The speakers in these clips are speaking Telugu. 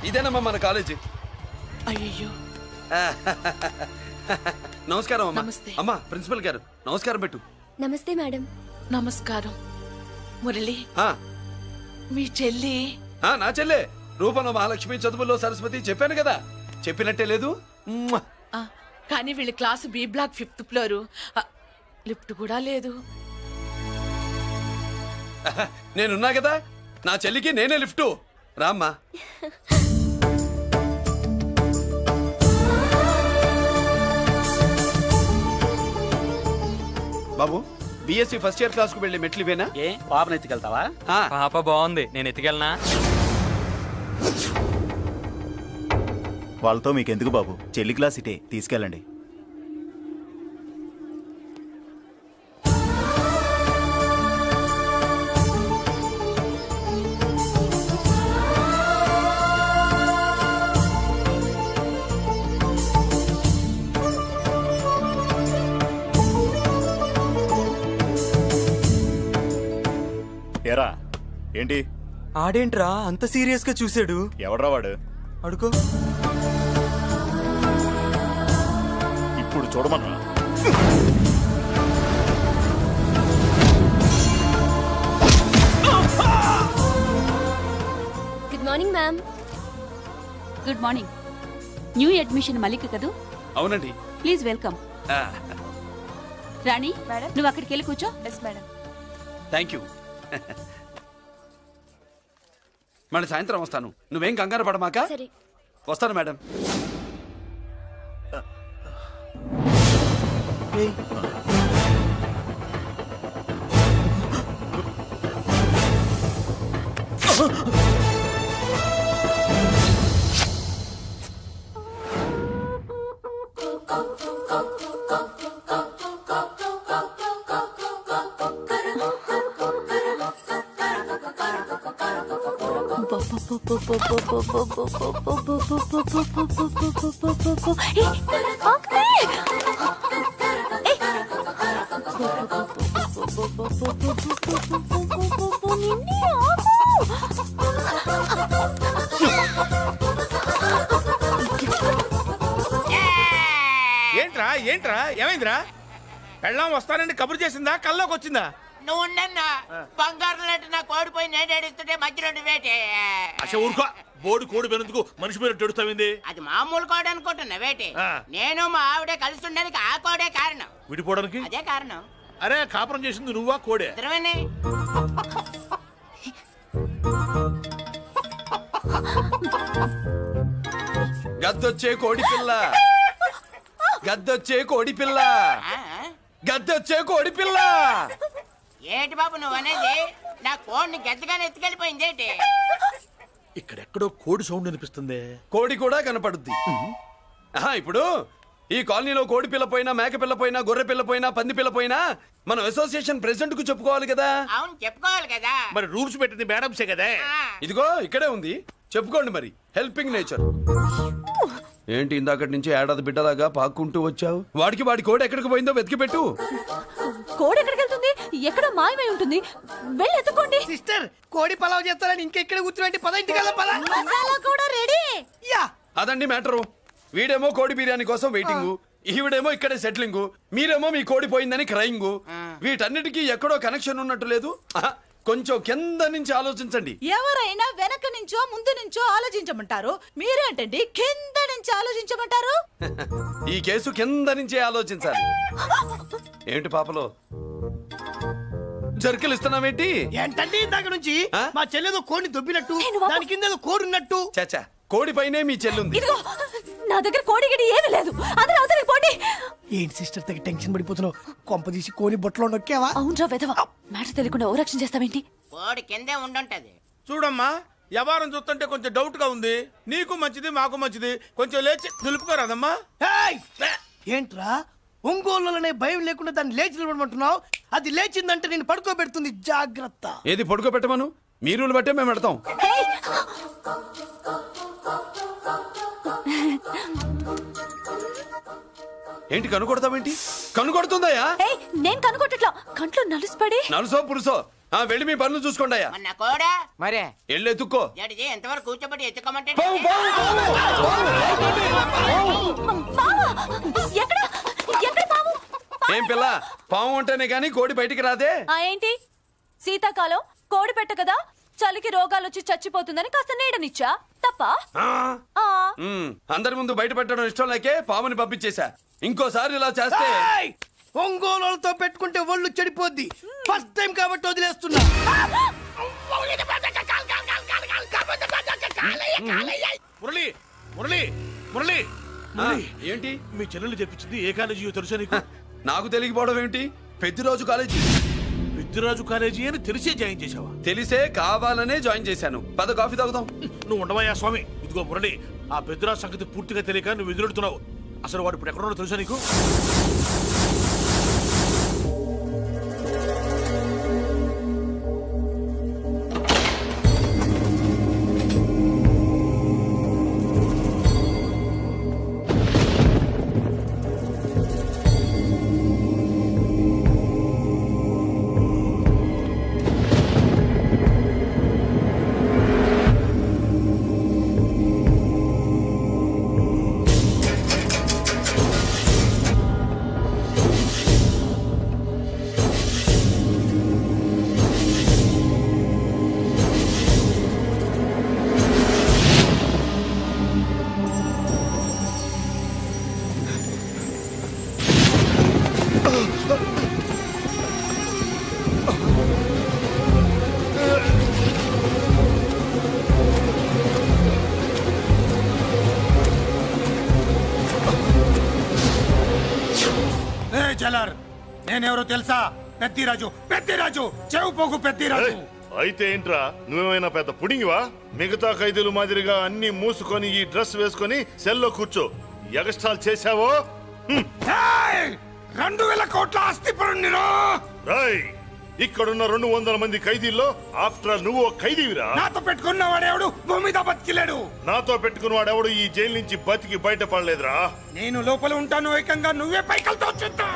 ఇదేనమ్మా మన కాలేజీ. అయ్యో నమస్కారం అమ్మా. నమస్తే. అమ్మా ప్రిన్సిపల్ గారు నమస్కారం పెట్టు. నమస్తే మేడం. నమస్కారం. మురళి ఆ, మీ చెల్లి నా చెల్లె రూపంలో మహాలక్ష్మి, చదువుల్లో సరస్వతి చెప్పాను కదా. చెప్పినట్టే లేదు. మ్మ్. ఆ, కానీ వీళ్ళ class B block 5th floor. Lift కూడా లేదు. నేనున్నా కదా, నా చెల్లికి నేనే లిఫ్టు. రామ్మా. బాబు, బిఎస్సి ఫస్ట్ ఇయర్ క్లాస్ కు వెళ్ళి మెట్లు ఇవేనా? ఏ పాపను ఎత్తుకెళ్తావా? పాప బాగుంది, నేను ఎత్తుకెళ్ళనా? వాళ్ళతో మీకెందుకు బాబు, చెల్లి క్లాస్ ఇటే, తీసుకెళ్ళండి. ఏరా ఏంటి? ఆడేంట్రా అంత సీరియస్ గా చూసాడు? ఎవడ్రా వాడు? అడుకో. ఇప్పుడు చూడమన్నా. Good morning ma'am. Good morning. New admission Malik కదూ? అవునండి. Please welcome. ఆ, రాణి, నువ్వు అక్కడికి వెళ్ళి కూర్చో. Thank you. మళ్ళీ సాయంత్రం వస్తాను, నువ్వేం కంగారు పడమాక. సరే. వస్తాను మేడం. ఏంట్రా ఏంట్రా ఏమైందిరా? పెళ్ళాం వస్తానండి కబురు చేసిందా, కల్లోకి వచ్చిందా? నువ్వు ఉండన్నా బంగారం లాంటి నా కోడిపోయి నేను ఏడుస్తుంటే మధ్యలో నువ్వేటే. అసలు ఊరుకో, బోడి కోడి పెనందుకు మనిషి మీద తెడుస్తావింది. అది మామూలు కోడి అనుకుంటున్నా వేటే. ఆ. నేను మా ఆవిడే కలిసి ఉండడానికి ఆ కోడే కారణం. విడిపోవడానికి అదే కారణం. అరే కాపురం చేసింది నువ్వా కోడే? ఇద్దరమేనే. గద్దొచ్చే కోడి పిల్ల, గద్దొచ్చే కోడి పిల్ల, ఆ? గద్దొచ్చే కోడి పిల్ల. ఏంటి బాబు నువ్వు అనేది? నా కోడిని గద్దగానే ఎత్తుకెళ్ళిపోయింది ఏంటి? ఇక్కడెక్కడో కోడి సౌండ్ అనిపిస్తుంది. కోడి కూడా కనపడుద్ది. ఆహా, ఇప్పుడు ఈ కాలనీలో కోడి పిల్ల పోయినా, మేక పిల్ల పోయినా, గొర్రె పిల్ల పోయినా, పంది పిల్ల పోయినా మనం అసోసియేషన్ ప్రెసిడెంట్ కు చెప్పుకోవాలి కదా. అవును చెప్పుకోవాలి కదా. మరి రూల్స్ పెట్టింది మేడమ్సే కదా. ఆ. ఇదిగో ఇక్కడే ఉంది, చెప్పుకోండి మరి. Helping nature. ఏంటి ఇందాకటి నుంచి ఏడాది బిడ్డలాగా పాక్కుంటూ వచ్చావు? వాడికి వాడి కోడి ఎక్కడికి పోయిందో వెతికి పెట్టు. కోడి ఎక్కడికి వెళ్తుంది? ఎక్కడో మాయమై ఉంటుంది. వెళ్ళి ఎత్తుకోండి. సిస్టర్, కోడి పలావ్ చేస్తారని ఇంకెక్కడ కూర్చోండి. పద ఇంటికి వెళ్దాం, పద. మసాలా కూడా రెడీ. యా. అదండి మ్యాటరు. వీడేమో కోడి బిర్యానీ కోసం వెయిటింగ్, ఈవిడేమో ఇక్కడే సెటిలింగ్, మీరేమో మీ కోడి పోయిందని క్రయింగ్. వీటన్నిటికీ ఎక్కడో కనెక్షన్ ఉన్నట్టు లేదు. ఆహా, కొంచెం కింద నుంచి ఆలోచించండి. ఎవరైనా వెనక నుంచో ముందు నుంచో ఆలోచించమంటారు, మీరేంటండి కింద నుంచి ఆలోచించమంటారు? ఈ కేసు కింద నుంచే ఆలోచించాలి. ఏంటి పాపలో జర్కలు ఇస్తున్నావేంటి? ఏంటంటే ఇందాక నుంచి ఆ? మా చెల్లెదో కోడిని దొబ్బినట్టు, నేను బాబు. దాని కింద ఏదో కోడి ఉన్నట్టు. చాచా, కోడి పైనే మీ చెల్లుంది. ఇదిగో నా దగ్గర కోడి గిడి ఏమీ లేదు. అందరూ అవతలికి పోండి. ఏంటి సిస్టర్ తెగ టెన్షన్ పడిపోతున్నావు? కొంప తీసి కోని బొట్టలో నొక్కావా? అవునరా వెధవ, మ్యాటర్ తెలియకుండా ఓ రక్షణ చేస్తావేంటి? కోడి కిందే ఉండుంటది. చూడమ్మా, వ్యవహారం చూస్తుంటే కొంచెం డౌట్ గా ఉంది. నీకు మంచిది, మాకు మంచిది. కొంచెం లేచి నిలుపుకోరాదమ్మా. ఏయ్! ఏంట్రా ఒంగోలులోనే భయం లేకుండా దాన్ని లేచి నిలబడమంటున్నావు? అది లేచిందంటే నేను పడుకోబెడుతుంది, జాగ్రత్త. ఏది పడుకోబెట్టమను, మీరు బట్టే మేము పెడతాం. ఏంటి కనుకొడతావేంటి? కనుకొడుతుందయ్యా? నేను కనుకొట్టట్లా, కంట్లో నలుసుపడి. నలుసో పురుసో వెళ్ళి మీ పనులు చూసుకోండి అయ్యా. మన కోడా మరే వెళ్ళి ఎత్తుక్కో. జడిది ఎంతవరకు కూర్చోబెట్టి ఎత్తుకోమంటే పావు, పావు, బావా, ఎక్కడ ఎక్కడ పాము? ఏం పిల్ల, పాము ఉంటేనే గాని కోడి బయటికి రాదే. ఆ ఏంటి శీతాకాలం కోడి పెట్ట కదా, చలికి రోగాలు వచ్చి చచ్చిపోతుందని కాస్త నీడనిచ్చా తప్ప. ఆ, అందరి ముందు బయట పెట్టడం ఇష్టం లేకే పాముని పంపించేశా. ఇంకోసారి ఇలా చేస్తే ఒంగోలులతో పెట్టుకుంటే ఒళ్ళు చెడిపోద్ది. ఫస్ట్ టైం కాబట్టి వదిలేస్తున్నా. మురళి మురళి మురళి ఆ, ఏంటి మీ చెల్లెలు చెప్పించింది ఏ కాలేజీ తెలుసా నీకు? నాకు తెలియకపోవడం ఏంటి? పెద్దిరాజు కాలేజీ. విద్యరాజు కాలేజీ అని తెలిసే జాయిన్ చేసావా? తెలిసే కావాలనే జాయిన్ చేశాను. పద కాఫీ తాగుదాం. నువ్వు ఉండవయ్యా స్వామి. ఇదిగో మురళి, ఆ పెద్దరాజు సంగతి పూర్తిగా తెలియక నువ్వు ఎదురెడుతున్నావు. అసలు వాడు ఇప్పుడు ఎక్కడున్నాడో తెలుసా నీకు? జలర్, నేనెవరో తెలుసా? పెద్దిరాజు, పెద్దిరాజు, చెవు పోగు పెద్దిరాజు. అయితే ఏంట్రా, నువ్వేమైనా పెద్ద పుడింగివా? మిగతా ఖైదీలు మాదిరిగా అన్ని మూసుకొని ఈ డ్రెస్ వేసుకొని సెల్లో కూర్చో. ఎగస్ట్రాల్ చేశావో 2000 కోట్ల ఆస్తి పరుణ్ణిరో. రాయ్, ఇక్కడున్న 200 మంది ఖైదీల్లో ఆఫ్టర్ ఆల్ నువ్వు ఒక ఖైదీవిరా. నాతో పెట్టుకున్న వాడేవాడు భూమి మీద బతికిలేడు. నాతో పెట్టుకున్నవాడెవడు ఈ జైలు నుంచి బతికి బయటపడలేదురా. నేను లోపల ఉంటాను, ఏకంగా నువ్వే పైకలతో చూద్దా.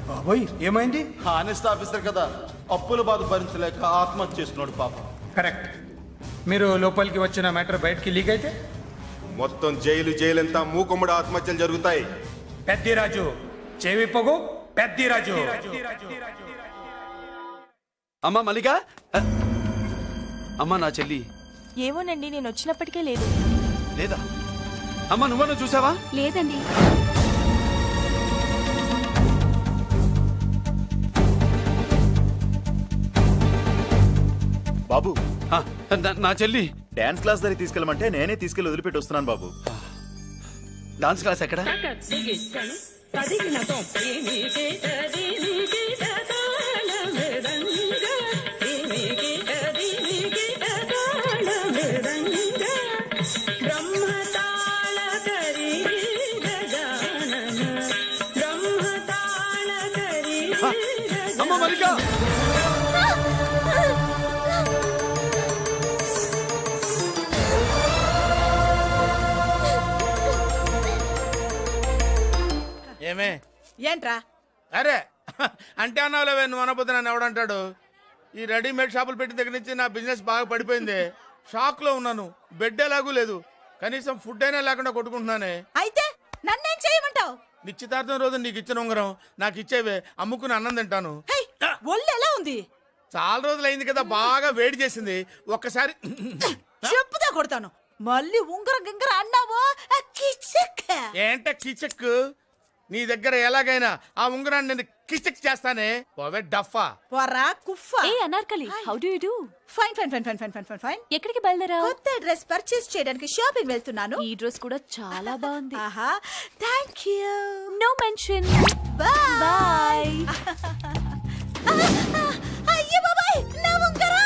బాబోయ్, ఏమైంది? హానెస్ట్ ఆఫీసర్ కదా, అప్పుల బాధ భరించలేక ఆత్మహత్య చేస్తున్నాడు పాప. కరెక్ట్. మీరు లోపలికి వచ్చిన మ్యాటర్ బయటికి లీక్ అయితే మొత్తం జైలు అంతా మూకుమ్మడి ఆత్మహత్యలు జరుగుతాయి. పెద్దిరాజు, చెవి పొగు పెద్దిరాజు. అమ్మా మల్లిక, అమ్మా నా చెల్లి ఏమోనండి, నేను వచ్చినప్పటికే లేదు. లేదా? అమ్మా నువ్వన్నా చూసావా? లేదండి. బాబు, ఆ, నా చెల్లి డాన్స్ క్లాస్ దగ్గర తీసుకెళ్ళమంటే నేనే తీసుకెళ్ళి వదిలిపెట్టి వస్తున్నాను బాబు. డాన్స్ క్లాస్ ఎక్కడ? అమ్మ మల్లిక, ఏమే? ఏంట్రా? అరే అంటే అన్నావులేవే, నువ్వు అనబోతే నన్ను ఎవడంటాడు? ఈ రెడీమేడ్ షాపులు పెట్టిన దగ్గర నుంచి నా బిజినెస్ బాగా పడిపోయింది. షాక్ లో ఉన్నాను. బెడ్ ఎలాగూ లేదు, కనీసం ఫుడ్ అయినా లేకుండా కొట్టుకుంటున్నానే. అయితే నన్నేం చేయమంటావు? నిశ్చితార్థం రోజు నీకు ఇచ్చిన ఉంగరం నాకు ఇచ్చేవే, అమ్ముకుని అన్నం తింటాను. ఒళ్ళు ఎలా ఉంది? చాలా రోజులు అయింది కదా, బాగా వేడి చేసింది. ఒక్కసారి చెప్పుదా కొడతాను. మళ్ళీ ఉంగరం గింగర అన్నావో కిచక్. ఏంట కిచెక్? నీ దగ్గర ఎలాగైనా ఆ ఉంగరాన్ని నేను కిచక్ చేస్తానే పోవే డఫా. వరా కుఫా. ఏ Anarkali, how do you do? Fine fine fine fine fine fine fine fine. ఎక్కడికి బయలుదేరావు? కొత్త డ్రెస్ పర్చేస్ చేయడానికి షాపింగ్ వెళ్తున్నాను. ఈ డ్రెస్ కూడా చాలా బాగుంది. ఆహా, thank you. No mention. Bye bye. అయ్యో బాబాయ్, నా ఉంగరా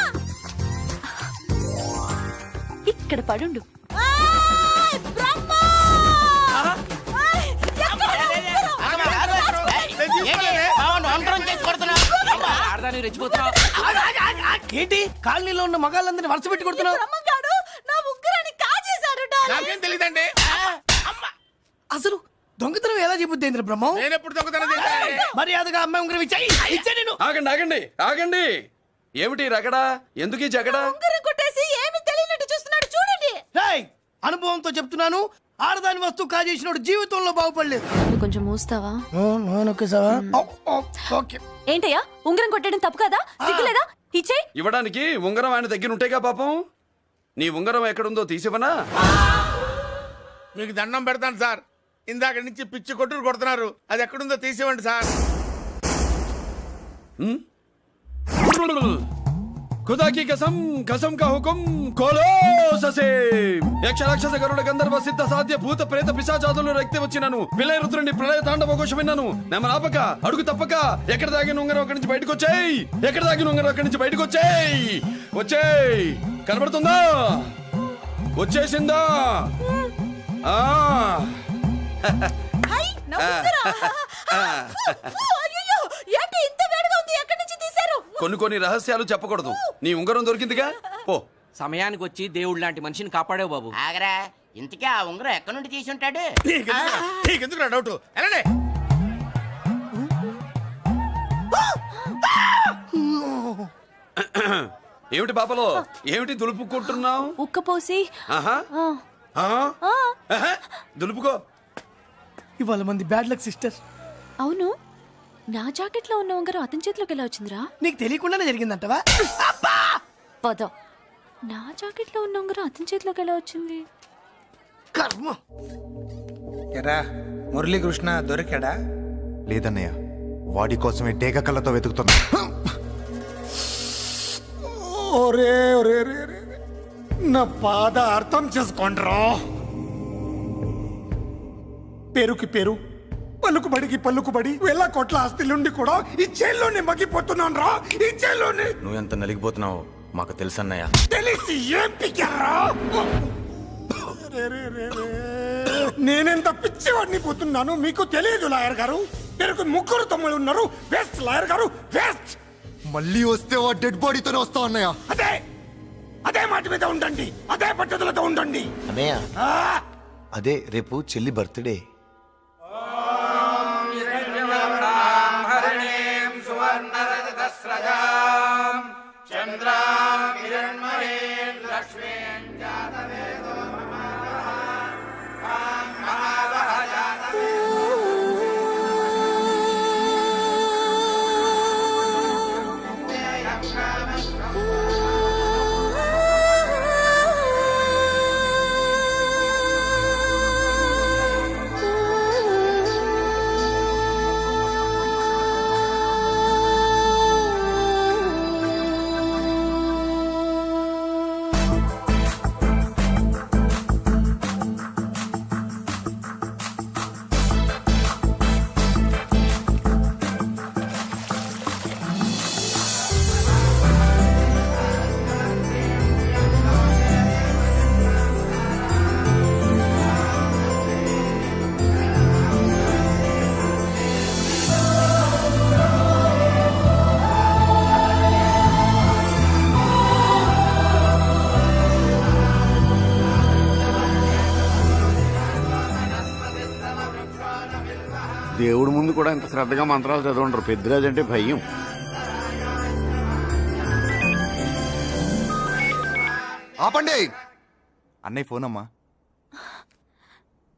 ఇక్కడ పడుండు. ఆయ్, బ్రహ్మ! ఆయ్, ఎక్కడ నా ఉంగరం? ఏంటి కాలనీలో ఉన్న మగాళ్ళందరినీ వరుస పెట్టి కొడుతున్నావు? బ్రహ్మంగాడు నా ఉంగరాన్ని కాజేశాడు డార్లింగ్. నాకేం తెలియదండి. అసలు దొంగతనం ఎలా చెబుద్ది బ్రహ్మం? నేను ఎప్పుడు దొంగతనం చేశాను? మర్యాదగా అమ్మాయి ఉంగరం ఇచ్చాయి. ఇచ్చా నేను. ఆగండి ఆగండి ఆగండి. ఏమిటి రగడా? ఎందుకు ఈ జగడా? ఉంగరం కొట్టేసి ఏమీ తెలియనట్టు చూస్తున్నాడు చూడండి. రేయ్, అనుభవంతో చెప్తున్నాను, ఆడదాని వస్తువు కాజేసినోడు జీవితంలో బాగుపడలేదు. నువ్వు కొంచెం మూస్తావా? ఓకే. ఏంటయ్యా, ఉంగరం కొట్టడం తప్పు కదా? సిగ్గులేదా? ఇచ్చే. ఇవ్వడానికి ఉంగరం ఆయన దగ్గర ఉంటేగా పాపం. నీ ఉంగరం ఎక్కడుందో తీసివనా? మీకు దండం పెడతాను సార్, ఇందాక నుంచి పిచ్చి కొట్టుడు కొడుతున్నారు. అది ఎక్కడుందో తీసివ్వండి సార్. खुदा की कसम कसम का हुकुम खोलो ससे యక్ష రాక్షస గరుడ గంధర్వ సిద్ధ సాధ్య భూత ప్రేత పిశాచాదులు రక్తి వచ్చినాను విలయ రుద్రుని ప్రళయ తాండవ ఘోష విన్నాను. నెమలాపక అడుగు తప్పక ఎక్కడ దాగిన ఉంగరం అక్కడి నుంచి బయటకు వచ్చేయ్. ఎక్కడ దాగిన ఉంగరం అక్కడి నుంచి బయటకు వచ్చేయ్. వచ్చేయ్. కనబడుతుందా? వచ్చేసిందా? ఆ హై, నా ఉంగరం. అయ్యో, ఏంటి ఇంత వేడిగా ఉంది? ఎక్కడి నుంచి తీశారు? కొన్ని రహస్యాలు చెప్పకూడదు. నీ ఉంగరం దొరికిందిగా, పో. సమయానికి వచ్చి దేవుడు లాంటి మనిషిని కాపాడావు బాబు. ఆగరా, ఇంతకీ ఆ ఉంగరం ఎక్కడి నుండి తీసి ఉంటాడు? నీకెందుకు డౌట్? ఎలానే ఏమిటి పాపలో, ఏమిటి దులుపుకుంటున్నావు? ఉక్కపోసి. ఆహా. ఆహా. దులుపుకో. ఇవాళ మంది బ్యాడ్ లక్ సిస్టర్. అవును, నా జాకెట్ లో ఉన్న ఉంగరం అతని చేతిలోకి ఎలా వచ్చిందిరా? నీకు తెలియకుండానే జరిగిందంటవా? పద. నా జాకెట్ లో ఉన్న ఉంగరం అతని చేతిలోకి ఎలా వచ్చింది? కర్మ. ఎరా మురళీకృష్ణ దొరికాడా? లేదన్నయ్య, వాడి కోసమే డేగ కళ్ళతో వెతుకుతున్నా. ఒరే ఒరే రే రే. నా బాధ అర్థం చేసుకోండ్రా. పేరుకి పేరు, పలుకుబడికి పలుకుబడి, వేల కోట్ల ఆస్తిలుండి కూడా ఈ జైల్లోనే మగ్గిపోతున్నాను రా. ఈ జైల్లోనే. నువ్వు ఎంత నలిగిపోతున్నావు మాకు తెలుసన్నయ్య. తెలిసి ఏం పిక్కారా? నేనెంత పిచ్చివాడిని పోతున్నాను మీకు తెలియదు లాయర్ గారు. పేరుకు ముగ్గురు తమ్ముళ్ళు ఉన్నారు. వేస్ట్ లాయర్ గారు, వేస్ట్. మళ్ళీ వస్తే ఆ డెడ్ బాడీతోనే వస్తావు అన్నయ్య. అదే అదే మాట మీద ఉండండి, అదే పట్టుదలతో ఉండండి అన్నయ్య. ఆ! అదే రేపు చెల్లి బర్త్డే. దేవుడి ముందు కూడా ఇంత శ్రద్ధగా మంత్రాలు చదవంటారు. పెద్దరాజు అంటే భయం. ఆపండి. అన్నయ్య ఫోన్ అమ్మా.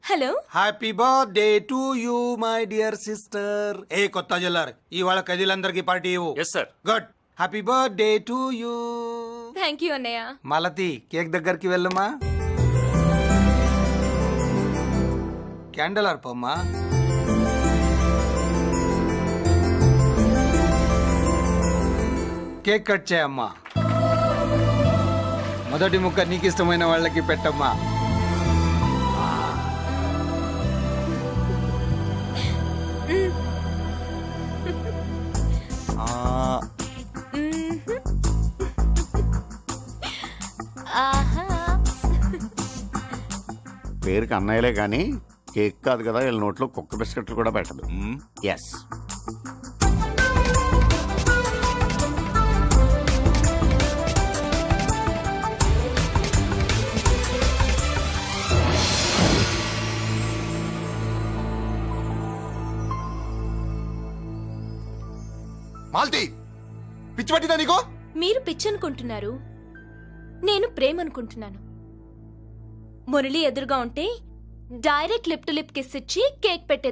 Hello. Happy birthday to you my dear sister. ఏ కొత్త జల్లార్, ఇవాళ కదిలందరికి పార్టీ ఇవ్వు. Yes sir. Good. Happy birthday to you. Thank you అన్నయ్య. మాలతి, కేక్ దగ్గరికి వెళ్ళమ్మా. క్యాండల్ ఆర్పమ్మా. కేక్ కట్ చేయమ్మా. మొదటి ముక్క నీకు ఇష్టమైన వాళ్ళకి పెట్టమ్మా. ఆహా. పేరుకి అన్నయ్యలే కానీ కేక్ కాదు కదా వీళ్ళ నోట్లో కుక్క బిస్కెట్లు కూడా పెట్టదు. ఎస్. మాల్తి పిచ్చి పట్టిందా నీకు? మీరు పిచ్చి అనుకుంటున్నారు, నేను ప్రేమ అనుకుంటున్నాను. మురళి ఎదురుగా ఉంటే direct lip to lip kiss ఇచ్చి కేక్ పెట్టేదాన్ని.